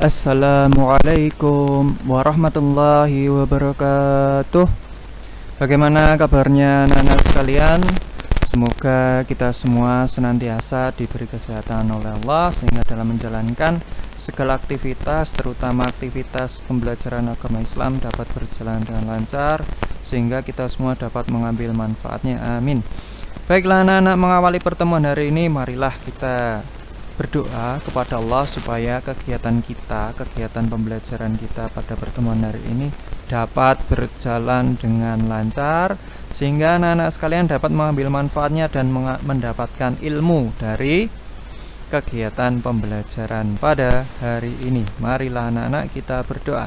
Assalamualaikum warahmatullahi wabarakatuh. Bagaimana kabarnya anak-anak sekalian? Semoga kita semua senantiasa diberi kesehatan oleh Allah sehingga dalam menjalankan segala aktivitas, terutama aktivitas pembelajaran agama Islam, dapat berjalan dengan lancar sehingga kita semua dapat mengambil manfaatnya. Amin. Baiklah anak-anak, mengawali pertemuan hari ini, marilah kita berdoa kepada Allah supaya kegiatan kita, kegiatan pembelajaran kita pada pertemuan hari ini dapat berjalan dengan lancar sehingga anak-anak sekalian dapat mengambil manfaatnya dan mendapatkan ilmu dari kegiatan pembelajaran pada hari ini. Marilah anak-anak kita berdoa.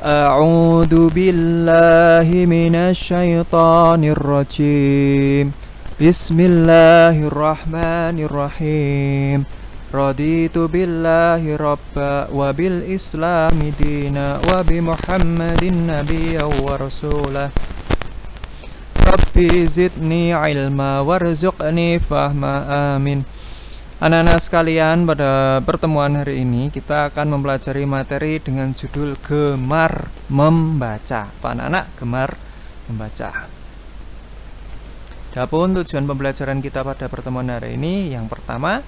A'udzu billahi minasyaitonir rajim. Bismillahirrahmanirrahim. Raditu billahi rabba wa bil islami dina wa bi Muhammadin nabiyya wa rasulah. Rabbi zidni ilma warzuqni fahma, amin. Anak-anak sekalian, pada pertemuan hari ini kita akan mempelajari materi dengan judul gemar membaca. Pak anak-anak, gemar membaca. Adapun tujuan pembelajaran kita pada pertemuan hari ini, yang pertama,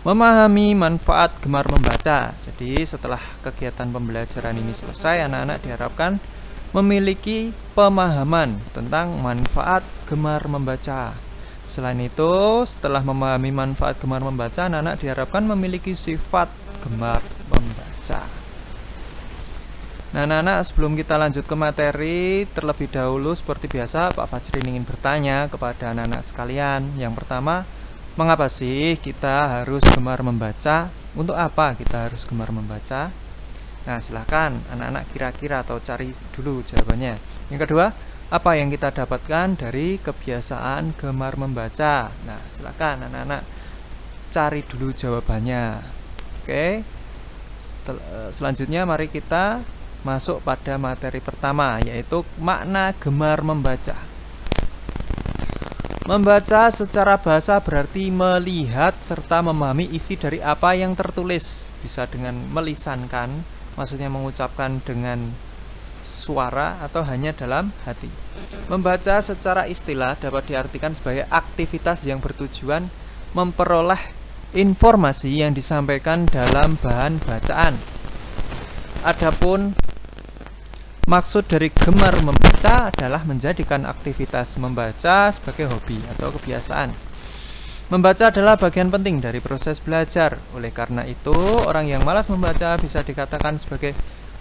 memahami manfaat gemar membaca. Jadi setelah kegiatan pembelajaran ini selesai, anak-anak diharapkan memiliki pemahaman tentang manfaat gemar membaca. Selain itu, setelah memahami manfaat gemar membaca, anak-anak diharapkan memiliki sifat gemar membaca. Nah anak-anak, sebelum kita lanjut ke materi, terlebih dahulu seperti biasa Pak Fajrin ingin bertanya kepada anak-anak sekalian. Yang pertama, mengapa sih kita harus gemar membaca? Untuk apa kita harus gemar membaca? Nah silahkan anak-anak kira-kira atau cari dulu jawabannya. Yang kedua, apa yang kita dapatkan dari kebiasaan gemar membaca? Nah silahkan anak-anak cari dulu jawabannya. Oke. Selanjutnya mari kita masuk pada materi pertama, yaitu makna gemar membaca. Membaca secara bahasa berarti melihat serta memahami isi dari apa yang tertulis. Bisa dengan melisankan, maksudnya mengucapkan dengan suara atau hanya dalam hati. Membaca secara istilah dapat diartikan sebagai aktivitas yang bertujuan memperoleh informasi yang disampaikan dalam bahan bacaan. Adapun maksud dari gemar membaca adalah menjadikan aktivitas membaca sebagai hobi atau kebiasaan. Membaca adalah bagian penting dari proses belajar. Oleh karena itu, orang yang malas membaca bisa dikatakan sebagai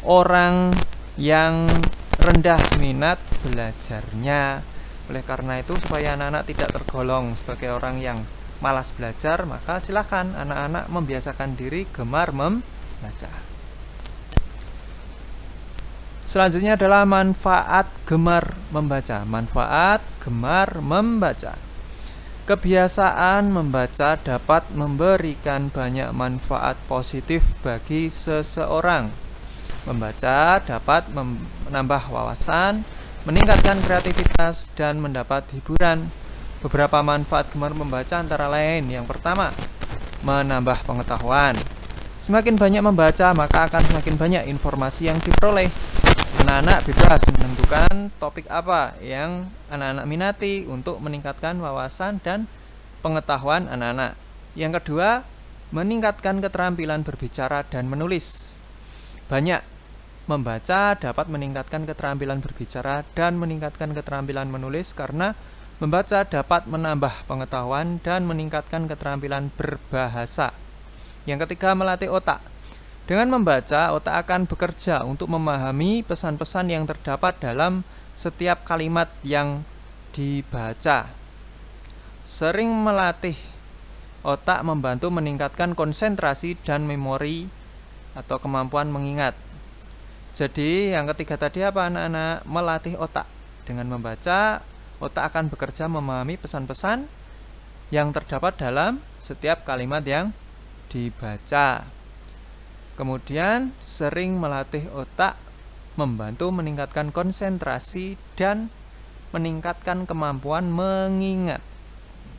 orang yang rendah minat belajarnya. Oleh karena itu, supaya anak-anak tidak tergolong sebagai orang yang malas belajar, maka silakan anak-anak membiasakan diri gemar membaca. Selanjutnya adalah manfaat gemar membaca. Manfaat gemar membaca. Kebiasaan membaca dapat memberikan banyak manfaat positif bagi seseorang. Membaca dapat menambah wawasan, meningkatkan kreativitas, dan mendapat hiburan. Beberapa manfaat gemar membaca antara lain. Yang pertama, menambah pengetahuan. Semakin banyak membaca, maka akan semakin banyak informasi yang diperoleh. Anak-anak bebas menentukan topik apa yang anak-anak minati untuk meningkatkan wawasan dan pengetahuan anak-anak. Yang kedua, meningkatkan keterampilan berbicara dan menulis. Banyak membaca dapat meningkatkan keterampilan berbicara dan meningkatkan keterampilan menulis karena membaca dapat menambah pengetahuan dan meningkatkan keterampilan berbahasa. Yang ketiga, melatih otak. Dengan membaca, otak akan bekerja untuk memahami pesan-pesan yang terdapat dalam setiap kalimat yang dibaca. Sering melatih otak membantu meningkatkan konsentrasi dan memori atau kemampuan mengingat. Jadi yang ketiga tadi apa anak-anak? Melatih otak. Dengan membaca, otak akan bekerja memahami pesan-pesan yang terdapat dalam setiap kalimat yang dibaca. Kemudian sering melatih otak membantu meningkatkan konsentrasi dan meningkatkan kemampuan mengingat.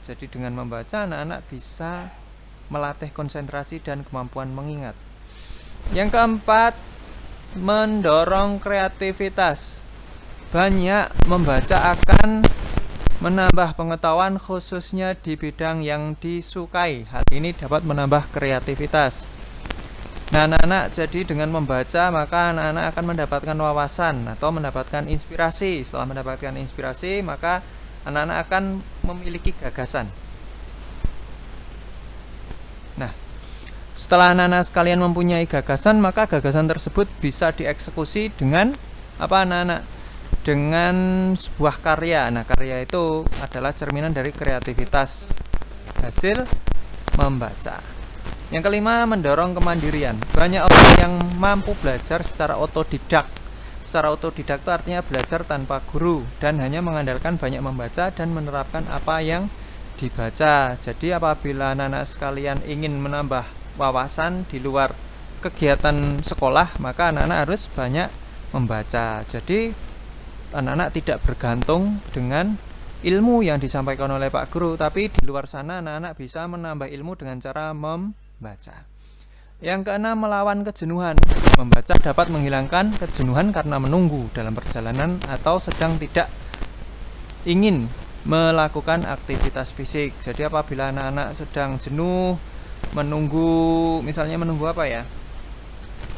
Jadi dengan membaca anak-anak bisa melatih konsentrasi dan kemampuan mengingat. Yang keempat, mendorong kreativitas. Banyak membaca akan menambah pengetahuan khususnya di bidang yang disukai. Hal ini dapat menambah kreativitas. Nah, anak-anak jadi dengan membaca maka anak-anak akan mendapatkan wawasan atau mendapatkan inspirasi. Setelah mendapatkan inspirasi maka anak-anak akan memiliki gagasan. Nah, setelah anak-anak sekalian mempunyai gagasan, maka gagasan tersebut bisa dieksekusi dengan apa anak-anak? Dengan sebuah karya. Nah, karya itu adalah cerminan dari kreativitas hasil membaca. Yang kelima, mendorong kemandirian. Banyak orang yang mampu belajar secara otodidak. Secara otodidak itu artinya belajar tanpa guru dan hanya mengandalkan banyak membaca dan menerapkan apa yang dibaca. Jadi apabila anak-anak sekalian ingin menambah wawasan di luar kegiatan sekolah, maka anak-anak harus banyak membaca. Jadi anak-anak tidak bergantung dengan ilmu yang disampaikan oleh Pak Guru, tapi di luar sana anak-anak bisa menambah ilmu dengan cara membaca. Yang keenam, melawan kejenuhan. Membaca dapat menghilangkan kejenuhan karena menunggu dalam perjalanan atau sedang tidak ingin melakukan aktivitas fisik. Jadi apabila anak-anak sedang jenuh menunggu, misalnya menunggu apa ya,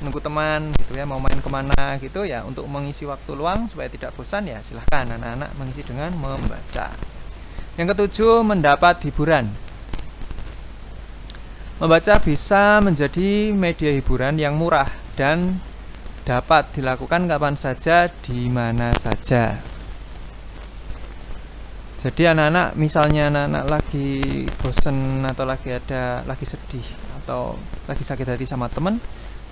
menunggu teman gitu ya, mau main kemana gitu ya, untuk mengisi waktu luang supaya tidak bosan ya silahkan anak-anak mengisi dengan membaca. Yang ketujuh, mendapat hiburan. Membaca bisa menjadi media hiburan yang murah dan dapat dilakukan kapan saja, di mana saja. Jadi anak-anak, misalnya anak-anak lagi bosen atau lagi sedih atau lagi sakit hati sama teman,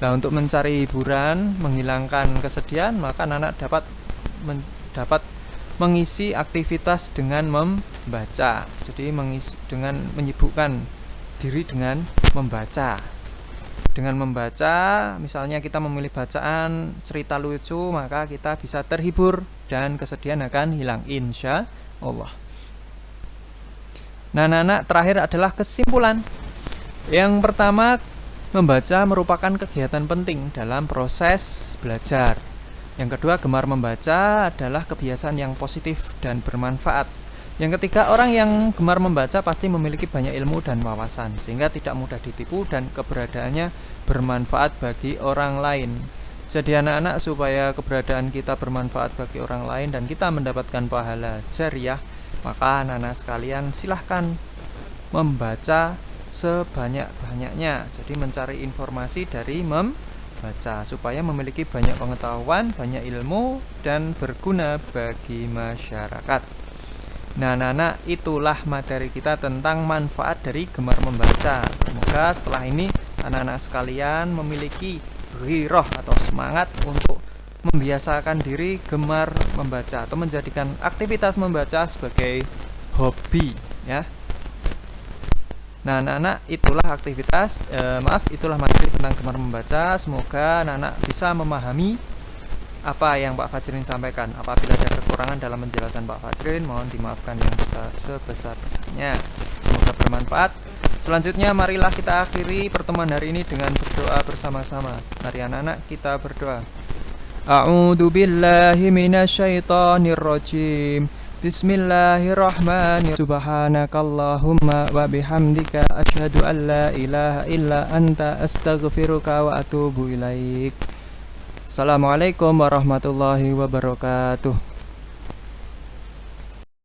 nah untuk mencari hiburan, menghilangkan kesedihan, maka anak-anak dapat mengisi aktivitas dengan membaca. Jadi dengan menyibukkan diri dengan membaca. Dengan membaca, misalnya kita memilih bacaan cerita lucu, maka kita bisa terhibur dan kesedihan akan hilang insya Allah. Nah, anak-anak, terakhir adalah kesimpulan. Yang pertama, membaca merupakan kegiatan penting dalam proses belajar. Yang kedua, gemar membaca adalah kebiasaan yang positif dan bermanfaat. Yang ketiga, orang yang gemar membaca pasti memiliki banyak ilmu dan wawasan, sehingga tidak mudah ditipu dan keberadaannya bermanfaat bagi orang lain. Jadi anak-anak, supaya keberadaan kita bermanfaat bagi orang lain dan kita mendapatkan pahala jariah, maka anak-anak sekalian silahkan membaca sebanyak-banyaknya. Jadi mencari informasi dari membaca supaya memiliki banyak pengetahuan, banyak ilmu, dan berguna bagi masyarakat. Nah, anak-anak, itulah materi kita tentang manfaat dari gemar membaca. Semoga setelah ini anak-anak sekalian memiliki ghirah atau semangat untuk membiasakan diri gemar membaca atau menjadikan aktivitas membaca sebagai hobi ya. Nah, anak-anak, itulah itulah materi tentang gemar membaca. Semoga anak-anak bisa memahami apa yang Pak Fajrin sampaikan. Apabila ada kekurangan dalam penjelasan Pak Fajrin, mohon dimaafkan yang sebesar-besarnya. Semoga bermanfaat. Selanjutnya, marilah kita akhiri pertemuan hari ini dengan berdoa bersama-sama. Mari anak-anak, kita berdoa. A'udzu billahi minasyaitonir rajim. Bismillahirrahmanirrahim. Subhanakallahumma wa bihamdika asyhadu an la ilaha illa anta astaghfiruka wa atubu ilaik. Assalamualaikum warahmatullahi wabarakatuh.